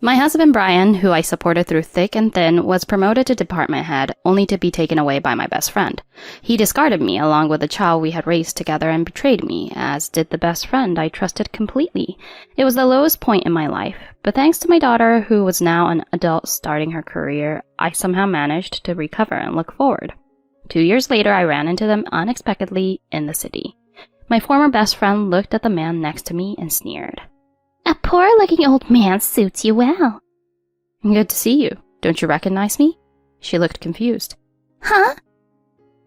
My husband Brian, who I supported through thick and thin, was promoted to department head, only to be taken away by my best friend. He discarded me along with the child we had raised together and betrayed me, as did the best friend I trusted completely. It was the lowest point in my life, but thanks to my daughter, who was now an adult starting her career, I somehow managed to recover and look forward. 2 years later, I ran into them unexpectedly in the city. My former best friend looked at the man next to me and sneered. "A poor-looking old man suits you well." "Good to see you. Don't you recognize me?" She looked confused. "Huh?"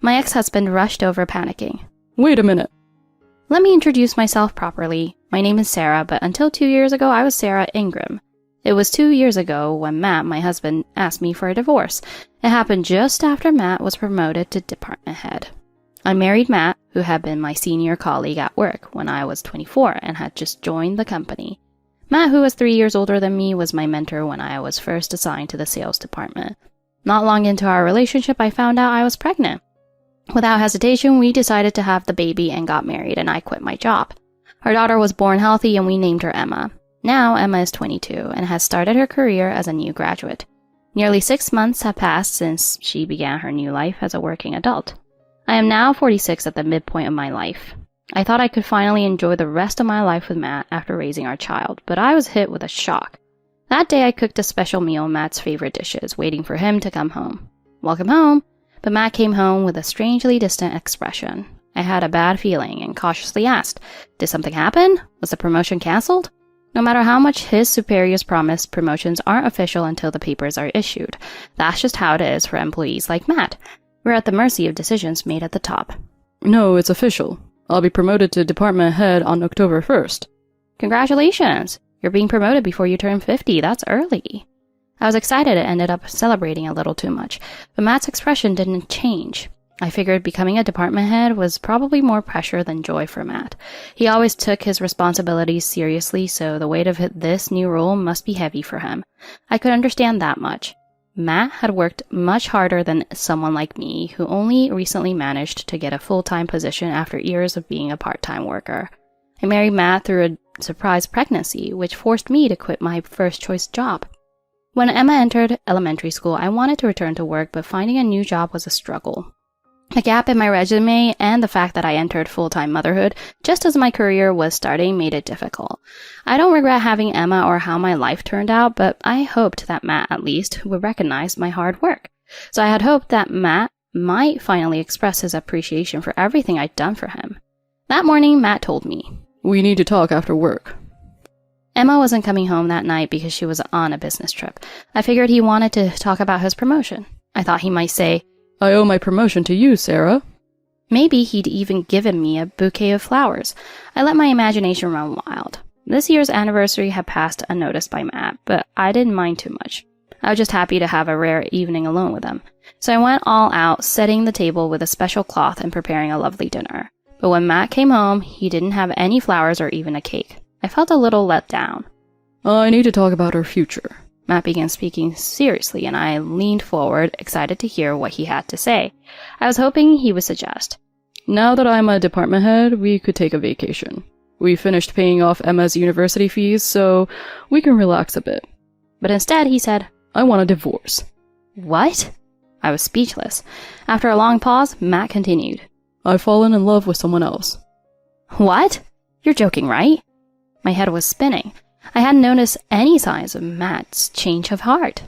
My ex-husband rushed over panicking. "Wait a minute." Let me introduce myself properly. My name is Sarah, but until 2 years ago, I was Sarah Ingram. It was 2 years ago when Matt, my husband, asked me for a divorce. It happened just after Matt was promoted to department head. I married Matt, who had been my senior colleague at work when I was 24 and had just joined the company. Matt, who was 3 years older than me, was my mentor when I was first assigned to the sales department. Not long into our relationship, I found out I was pregnant. Without hesitation, we decided to have the baby and got married, and I quit my job. Our daughter was born healthy, and we named her Emma. Now, Emma is 22 and has started her career as a new graduate. Nearly 6 months have passed since she began her new life as a working adult. I am now 46 at the midpoint of my life. I thought I could finally enjoy the rest of my life with Matt after raising our child, but I was hit with a shock. That day I cooked a special meal, Matt's favorite dishes, waiting for him to come home. Welcome home, but Matt came home with a strangely distant expression. I had a bad feeling and cautiously asked, "Did something happen? Was the promotion canceled?" No matter how much his superiors promise, promotions aren't official until the papers are issued. That's just how it is for employees like Matt. We're at the mercy of decisions made at the top. "No, it's official. I'll be promoted to department head on October 1st. "Congratulations! You're being promoted before you turn 50. That's early." I was excited and ended up celebrating a little too much, but Matt's expression didn't change. I figured becoming a department head was probably more pressure than joy for Matt. He always took his responsibilities seriously, so the weight of this new role must be heavy for him. I could understand that much. Matt had worked much harder than someone like me, who only recently managed to get a full-time position after years of being a part-time worker. I married Matt through a surprise pregnancy, which forced me to quit my first-choice job. When Emma entered elementary school, I wanted to return to work, but finding a new job was a struggle. A gap in my resume and the fact that I entered full-time motherhood just as my career was starting made it difficult. I don't regret having Emma or how my life turned out, but I hoped that Matt, at least, would recognize my hard work. So I had hoped that Matt might finally express his appreciation for everything I'd done for him. That morning, Matt told me, "We need to talk after work." Emma wasn't coming home that night because she was on a business trip. I figured he wanted to talk about his promotion. I thought he might say, "I owe my promotion to you, Sarah." Maybe he'd even given me a bouquet of flowers. I let my imagination run wild. This year's anniversary had passed unnoticed by Matt, but I didn't mind too much. I was just happy to have a rare evening alone with him. So I went all out, setting the table with a special cloth and preparing a lovely dinner. But when Matt came home, he didn't have any flowers or even a cake. I felt a little let down. "I need to talk about our future." Matt began speaking seriously, and I leaned forward, excited to hear what he had to say. I was hoping he would suggest, "Now that I'm a department head, we could take a vacation. We finished paying off Emma's university fees, so we can relax a bit." But instead he said, "I want a divorce." "What?" I was speechless. After a long pause, Matt continued, "I've fallen in love with someone else." "What? You're joking, right?" My head was spinning. I hadn't noticed any signs of Matt's change of heart.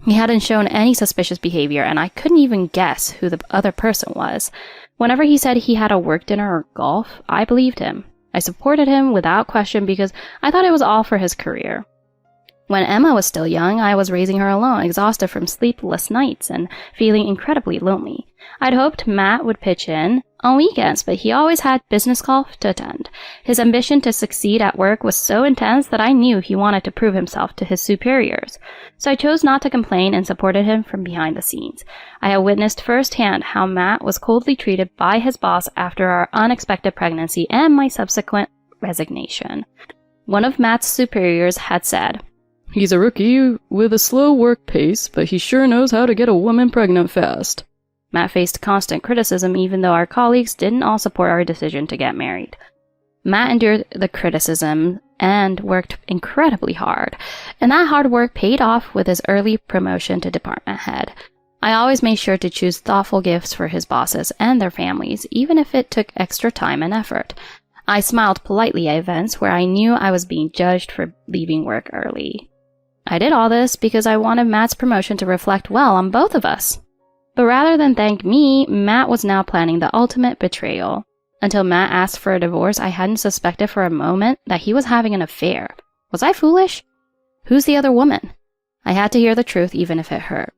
He hadn't shown any suspicious behavior, and I couldn't even guess who the other person was. Whenever he said he had a work dinner or golf, I believed him. I supported him without question because I thought it was all for his career. When Emma was still young, I was raising her alone, exhausted from sleepless nights and feeling incredibly lonely. I'd hoped Matt would pitch in on weekends, but he always had business calls to attend. His ambition to succeed at work was so intense that I knew he wanted to prove himself to his superiors. So I chose not to complain and supported him from behind the scenes. I had witnessed firsthand how Matt was coldly treated by his boss after our unexpected pregnancy and my subsequent resignation. One of Matt's superiors had said, "He's a rookie with a slow work pace, but he sure knows how to get a woman pregnant fast." Matt faced constant criticism even though our colleagues didn't all support our decision to get married. Matt endured the criticism and worked incredibly hard, and that hard work paid off with his early promotion to department head. I always made sure to choose thoughtful gifts for his bosses and their families, even if it took extra time and effort. I smiled politely at events where I knew I was being judged for leaving work early. I did all this because I wanted Matt's promotion to reflect well on both of us. But rather than thank me, Matt was now planning the ultimate betrayal. Until Matt asked for a divorce, I hadn't suspected for a moment that he was having an affair. Was I foolish? Who's the other woman? I had to hear the truth even if it hurt.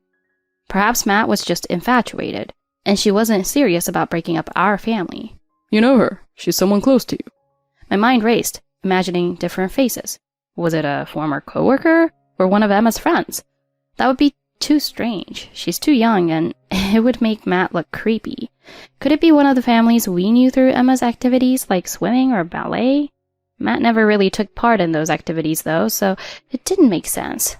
Perhaps Matt was just infatuated, and she wasn't serious about breaking up our family. You know her. She's someone close to you. My mind raced, imagining different faces. Was it a former coworker or one of Emma's friends? That would be too strange. She's too young, and it would make Matt look creepy. Could it be one of the families we knew through Emma's activities, like swimming or ballet? Matt never really took part in those activities, though, so it didn't make sense.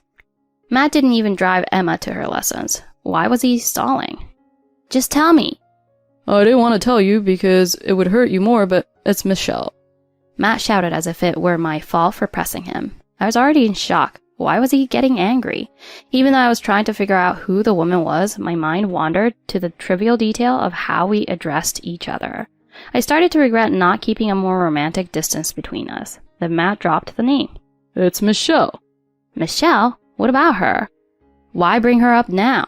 Matt didn't even drive Emma to her lessons. Why was he stalling? Just tell me. I didn't want to tell you because it would hurt you more, but it's Michelle. Matt shouted as if it were my fault for pressing him. I was already in shock. Why was he getting angry? Even though I was trying to figure out who the woman was, my mind wandered to the trivial detail of how we addressed each other. I started to regret not keeping a more romantic distance between us. Then Matt dropped the name. It's Michelle. Michelle? What about her? Why bring her up now?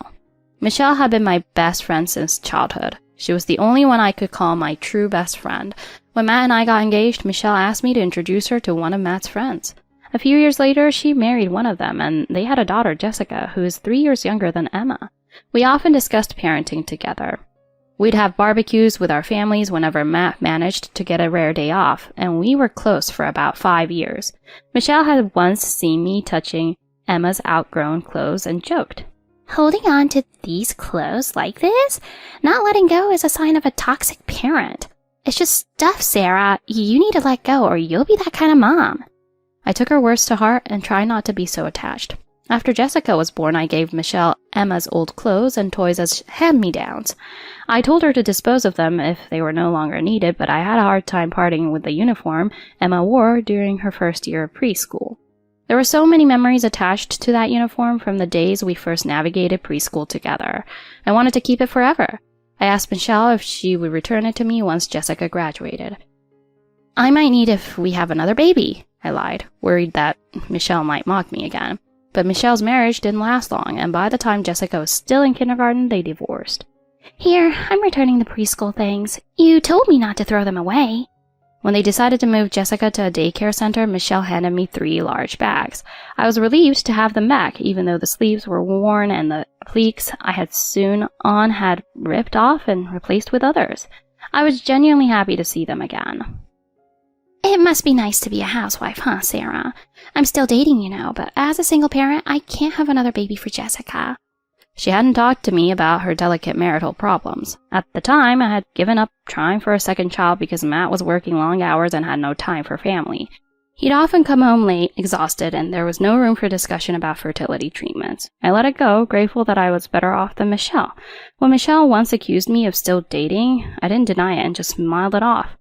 Michelle had been my best friend since childhood. She was the only one I could call my true best friend. When Matt and I got engaged, Michelle asked me to introduce her to one of Matt's friends. A few years later, she married one of them, and they had a daughter, Jessica, who is 3 years younger than Emma. We often discussed parenting together. We'd have barbecues with our families whenever Matt managed to get a rare day off, and we were close for about 5 years. Michelle had once seen me touching Emma's outgrown clothes and joked, "Holding on to these clothes like this? Not letting go is a sign of a toxic parent. It's just stuff, Sarah. You need to let go or you'll be that kind of mom." I took her words to heart and tried not to be so attached. After Jessica was born, I gave Michelle Emma's old clothes and toys as hand-me-downs. I told her to dispose of them if they were no longer needed, but I had a hard time parting with the uniform Emma wore during her first year of preschool. There were so many memories attached to that uniform from the days we first navigated preschool together. I wanted to keep it forever. I asked Michelle if she would return it to me once Jessica graduated. "I might need if we have another baby," I lied, worried that Michelle might mock me again. But Michelle's marriage didn't last long, and by the time Jessica was still in kindergarten, they divorced. "Here, I'm returning the preschool things. You told me not to throw them away." When they decided to move Jessica to a daycare center, Michelle handed me 3 large bags. I was relieved to have them back, even though the sleeves were worn and the pleats I had sewn on had ripped off and replaced with others. I was genuinely happy to see them again. "It must be nice to be a housewife, huh, Sarah? I'm still dating, you know, but as a single parent, I can't have another baby for Jessica." She hadn't talked to me about her delicate marital problems. At the time, I had given up trying for a second child because Matt was working long hours and had no time for family. He'd often come home late, exhausted, and there was no room for discussion about fertility treatments. I let it go, grateful that I was better off than Michelle. When Michelle once accused me of still dating, I didn't deny it and just smiled it off.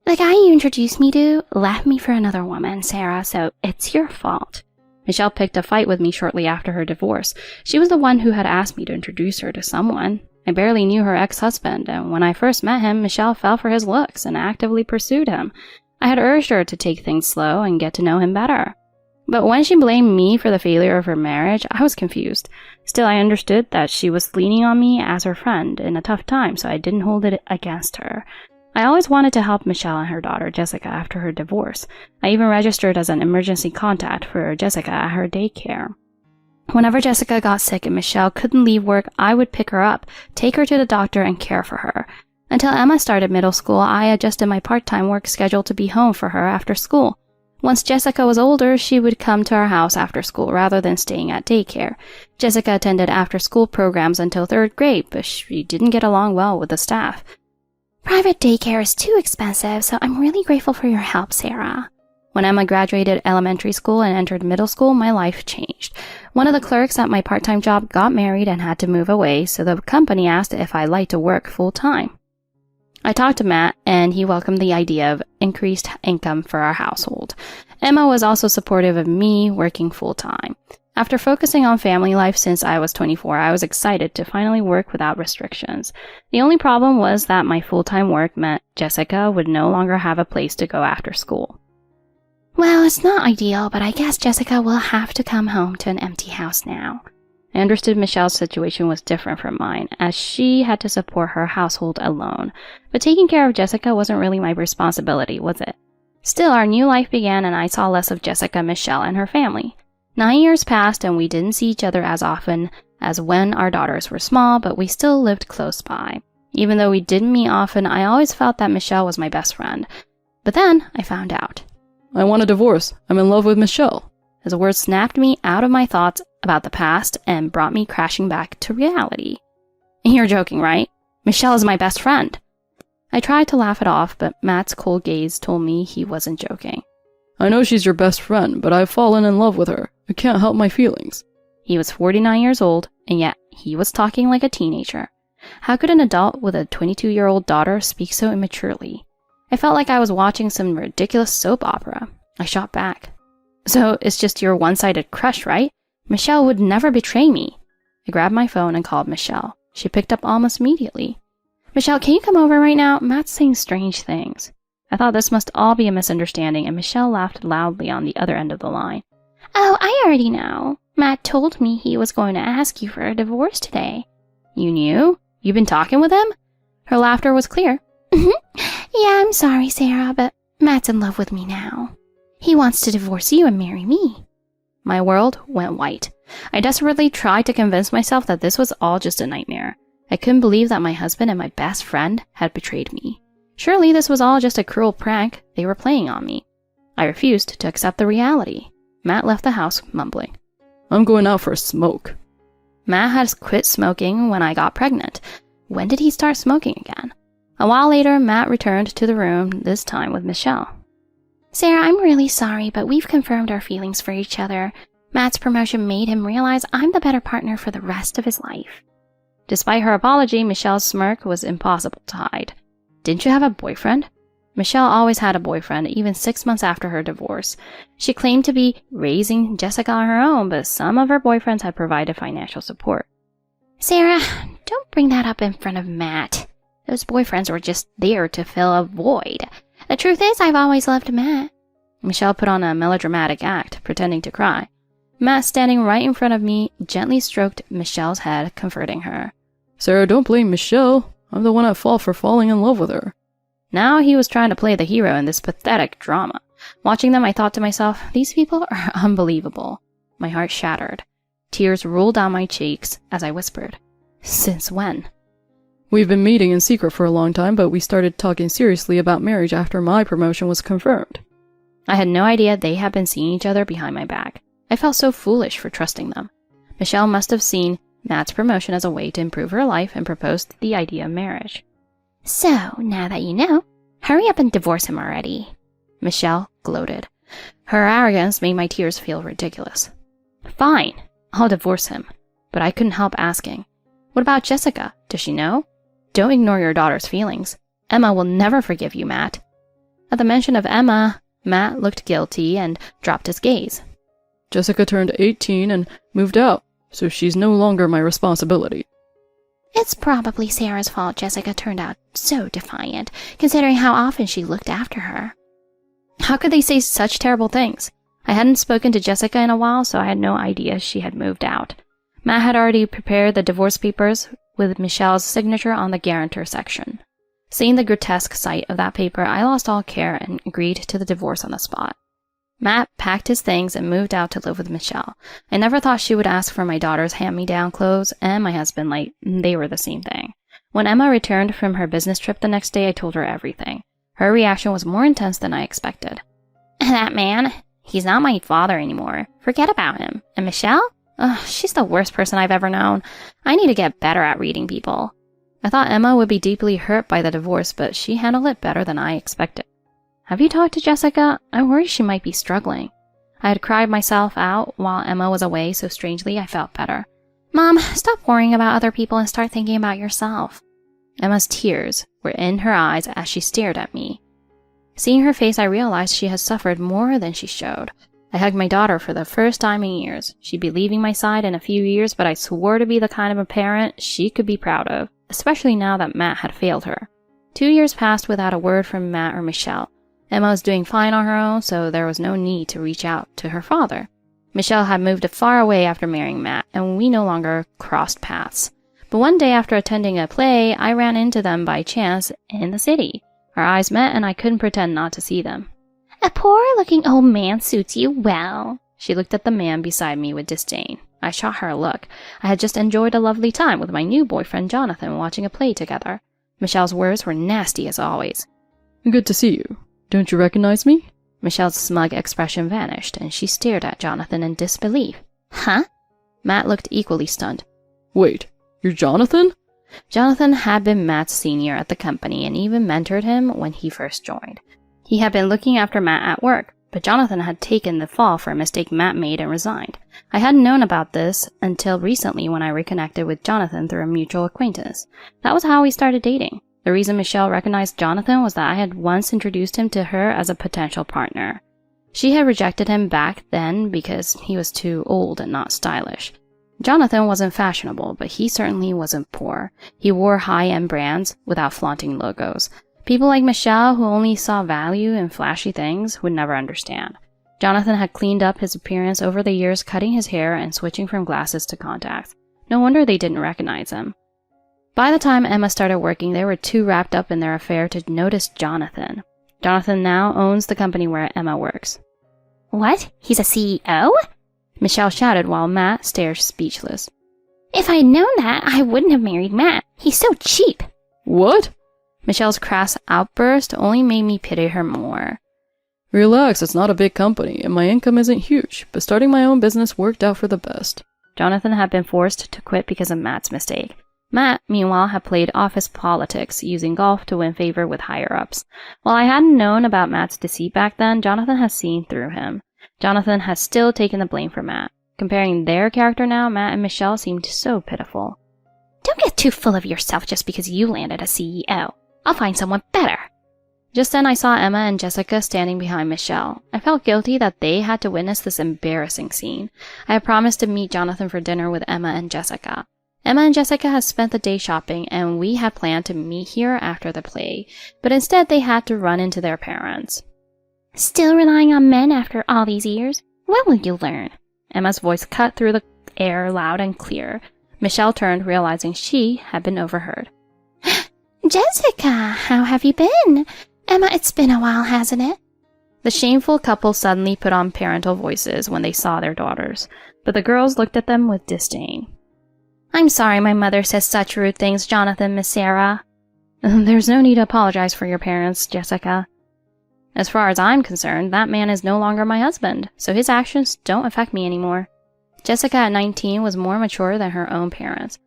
"The guy you introduced me to left me for another woman, Sarah, so it's your fault." Michelle picked a fight with me shortly after her divorce. She was the one who had asked me to introduce her to someone. I barely knew her ex-husband, and when I first met him, Michelle fell for his looks and actively pursued him. I had urged her to take things slow and get to know him better. But when she blamed me for the failure of her marriage, I was confused. Still, I understood that she was leaning on me as her friend in a tough time, so I didn't hold it against her. I always wanted to help Michelle and her daughter, Jessica, after her divorce. I even registered as an emergency contact for Jessica at her daycare. Whenever Jessica got sick and Michelle couldn't leave work, I would pick her up, take her to the doctor, and care for her. Until Emma started middle school, I adjusted my part-time work schedule to be home for her after school. Once Jessica was older, she would come to our house after school rather than staying at daycare. Jessica attended after-school programs until 3rd grade, but she didn't get along well with the staff. "Private daycare is too expensive, so I'm really grateful for your help, Sarah." When Emma graduated elementary school and entered middle school, my life changed. One of the clerks at my part-time job got married and had to move away, so the company asked if I'd like to work full-time. I talked to Matt, and he welcomed the idea of increased income for our household. Emma was also supportive of me working full-time. After focusing on family life since I was 24, I was excited to finally work without restrictions. The only problem was that my full-time work meant Jessica would no longer have a place to go after school. Well, it's not ideal, but I guess Jessica will have to come home to an empty house now. I understood Michelle's situation was different from mine, as she had to support her household alone. But taking care of Jessica wasn't really my responsibility, was it? Still, our new life began, and I saw less of Jessica, Michelle, and her family. 9 years passed, and we didn't see each other as often as when our daughters were small, but we still lived close by. Even though we didn't meet often, I always felt that Michelle was my best friend. But then, I found out. I want a divorce. I'm in love with Michelle. His words snapped me out of my thoughts about the past and brought me crashing back to reality. You're joking, right? Michelle is my best friend. I tried to laugh it off, but Matt's cold gaze told me he wasn't joking. I know she's your best friend, but I've fallen in love with her. I can't help my feelings. He was 49 years old, and yet he was talking like a teenager. How could an adult with a 22-year-old daughter speak so immaturely? I felt like I was watching some ridiculous soap opera. I shot back. So it's just your one-sided crush, right? Michelle would never betray me. I grabbed my phone and called Michelle. She picked up almost immediately. Michelle, can you come over right now? Matt's saying strange things. I thought this must all be a misunderstanding, and Michelle laughed loudly on the other end of the line. Oh, I already know. Matt told me he was going to ask you for a divorce today. You knew? You've been talking with him? Her laughter was clear. Yeah, I'm sorry, Sarah, but Matt's in love with me now. He wants to divorce you and marry me. My world went white. I desperately tried to convince myself that this was all just a nightmare. I couldn't believe that my husband and my best friend had betrayed me. Surely this was all just a cruel prank they were playing on me. I refused to accept the reality. Matt left the house mumbling. I'm going out for a smoke. Matt had quit smoking when I got pregnant. When did he start smoking again? A while later, Matt returned to the room, this time with Michelle. Sarah, I'm really sorry, but we've confirmed our feelings for each other. Matt's promotion made him realize I'm the better partner for the rest of his life. Despite her apology, Michelle's smirk was impossible to hide. Didn't you have a boyfriend? Michelle always had a boyfriend, even 6 months after her divorce. She claimed to be raising Jessica on her own, but some of her boyfriends had provided financial support. Sarah, don't bring that up in front of Matt. Those boyfriends were just there to fill a void. The truth is, I've always loved Matt. Michelle put on a melodramatic act, pretending to cry. Matt, standing right in front of me, gently stroked Michelle's head, comforting her. Sarah, don't blame Michelle. I'm the one at fault for falling in love with her. Now he was trying to play the hero in this pathetic drama. Watching them, I thought to myself, these people are unbelievable. My heart shattered. Tears rolled down my cheeks as I whispered, Since when? We've been meeting in secret for a long time, but we started talking seriously about marriage after my promotion was confirmed. I had no idea they had been seeing each other behind my back. I felt so foolish for trusting them. Michelle must have seen Matt's promotion as a way to improve her life and proposed the idea of marriage. So, now that you know, hurry up and divorce him already. Michelle gloated. Her arrogance made my tears feel ridiculous. Fine, I'll divorce him. But I couldn't help asking, what about Jessica? Does she know? Don't ignore your daughter's feelings. Emma will never forgive you, Matt. At the mention of Emma, Matt looked guilty and dropped his gaze. Jessica turned 18 and moved out, so she's no longer my responsibility. It's probably Sarah's fault Jessica turned out so defiant, considering how often she looked after her. How could they say such terrible things? I hadn't spoken to Jessica in a while, so I had no idea she had moved out. Matt had already prepared the divorce papers with Michelle's signature on the guarantor section. Seeing the grotesque sight of that paper, I lost all care and agreed to the divorce on the spot. Matt packed his things and moved out to live with Michelle. I never thought she would ask for my daughter's hand-me-down clothes, and my husband, like, they were the same thing. When Emma returned from her business trip the next day, I told her everything. Her reaction was more intense than I expected. That man, he's not my father anymore. Forget about him. And Michelle? Ugh, she's the worst person I've ever known. I need to get better at reading people. I thought Emma would be deeply hurt by the divorce, but she handled it better than I expected. Have you talked to Jessica? I worry she might be struggling. I had cried myself out while Emma was away, so strangely I felt better. Mom, stop worrying about other people and start thinking about yourself. Emma's tears were in her eyes as she stared at me. Seeing her face, I realized she had suffered more than she showed. I hugged my daughter for the first time in years. She'd be leaving my side in a few years, but I swore to be the kind of a parent she could be proud of, especially now that Matt had failed her. 2 years passed without a word from Matt or Michelle. Emma was doing fine on her own, so there was no need to reach out to her father. Michelle had moved far away after marrying Matt, and we no longer crossed paths. But one day after attending a play, I ran into them by chance in the city. Our eyes met, and I couldn't pretend not to see them. "A poor-looking old man suits you well." She looked at the man beside me with disdain. I shot her a look. I had just enjoyed a lovely time with my new boyfriend Jonathan watching a play together. Michelle's words were nasty as always. Good to see you. Don't you recognize me? Michelle's smug expression vanished, and she stared at Jonathan in disbelief. Huh? Matt looked equally stunned. Wait, you're Jonathan? Jonathan had been Matt's senior at the company and even mentored him when he first joined. He had been looking after Matt at work, but Jonathan had taken the fall for a mistake Matt made and resigned. I hadn't known about this until recently when I reconnected with Jonathan through a mutual acquaintance. That was how we started dating. The reason Michelle recognized Jonathan was that I had once introduced him to her as a potential partner. She had rejected him back then because he was too old and not stylish. Jonathan wasn't fashionable, but he certainly wasn't poor. He wore high-end brands without flaunting logos. People like Michelle, who only saw value in flashy things, would never understand. Jonathan had cleaned up his appearance over the years, cutting his hair and switching from glasses to contacts. No wonder they didn't recognize him. By the time Emma started working, they were too wrapped up in their affair to notice Jonathan. Jonathan now owns the company where Emma works. What? He's a CEO? Michelle shouted while Matt stared speechless. If I'd known that, I wouldn't have married Matt. He's so cheap. What? Michelle's crass outburst only made me pity her more. Relax, it's not a big company, and my income isn't huge, but starting my own business worked out for the best. Jonathan had been forced to quit because of Matt's mistake. Matt, meanwhile, had played office politics, using golf to win favor with higher-ups. While I hadn't known about Matt's deceit back then, Jonathan had seen through him. Jonathan has still taken the blame for Matt. Comparing their character now, Matt and Michelle seemed so pitiful. Don't get too full of yourself just because you landed a CEO. I'll find someone better. Just then I saw Emma and Jessica standing behind Michelle. I felt guilty that they had to witness this embarrassing scene. I had promised to meet Jonathan for dinner with Emma and Jessica. Emma and Jessica had spent the day shopping, and we had planned to meet here after the play, but instead they had to run into their parents. Still relying on men after all these years? When will you learn? Emma's voice cut through the air loud and clear. Michelle turned, realizing she had been overheard. Jessica, how have you been? Emma, it's been a while, hasn't it? The shameful couple suddenly put on parental voices when they saw their daughters, but the girls looked at them with disdain. I'm sorry my mother says such rude things, Jonathan, Miss Sarah. There's no need to apologize for your parents, Jessica. As far as I'm concerned, that man is no longer my husband, so his actions don't affect me anymore. Jessica at 19 was more mature than her own parents.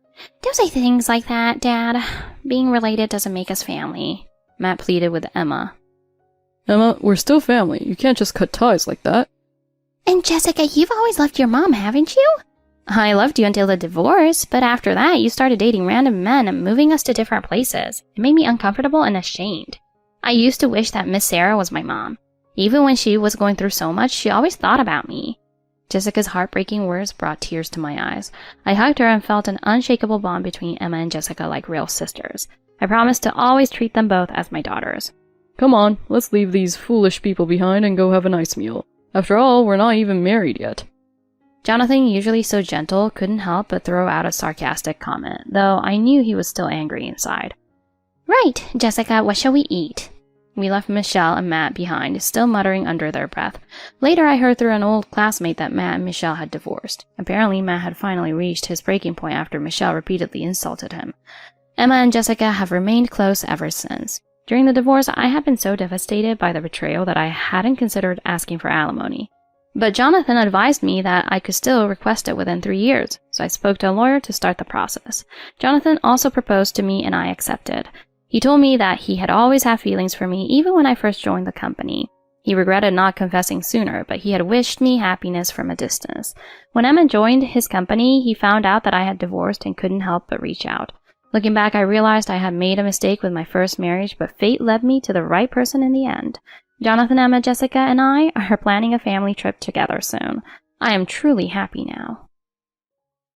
Don't say things like that, Dad. Being related doesn't make us family. Matt pleaded with Emma. Emma, we're still family. You can't just cut ties like that. And Jessica, you've always loved your mom, haven't you? I loved you until the divorce, but after that you started dating random men and moving us to different places. It made me uncomfortable and ashamed. I used to wish that Miss Sarah was my mom. Even when she was going through so much, she always thought about me. Jessica's heartbreaking words brought tears to my eyes. I hugged her and felt an unshakable bond between Emma and Jessica like real sisters. I promised to always treat them both as my daughters. Come on, let's leave these foolish people behind and go have a nice meal. After all, we're not even married yet. Jonathan, usually so gentle, couldn't help but throw out a sarcastic comment, though I knew he was still angry inside. Right, Jessica, what shall we eat? We left Michelle and Matt behind, still muttering under their breath. Later I heard through an old classmate that Matt and Michelle had divorced. Apparently Matt had finally reached his breaking point after Michelle repeatedly insulted him. Emma and Jessica have remained close ever since. During the divorce, I had been so devastated by the betrayal that I hadn't considered asking for alimony. But Jonathan advised me that I could still request it within 3 years, so I spoke to a lawyer to start the process. Jonathan also proposed to me and I accepted. He told me that he had always had feelings for me even when I first joined the company. He regretted not confessing sooner, but he had wished me happiness from a distance. When Emma joined his company, he found out that I had divorced and couldn't help but reach out. Looking back, I realized I had made a mistake with my first marriage, but fate led me to the right person in the end. Jonathan, Emma, Jessica, and I are planning a family trip together soon. I am truly happy now.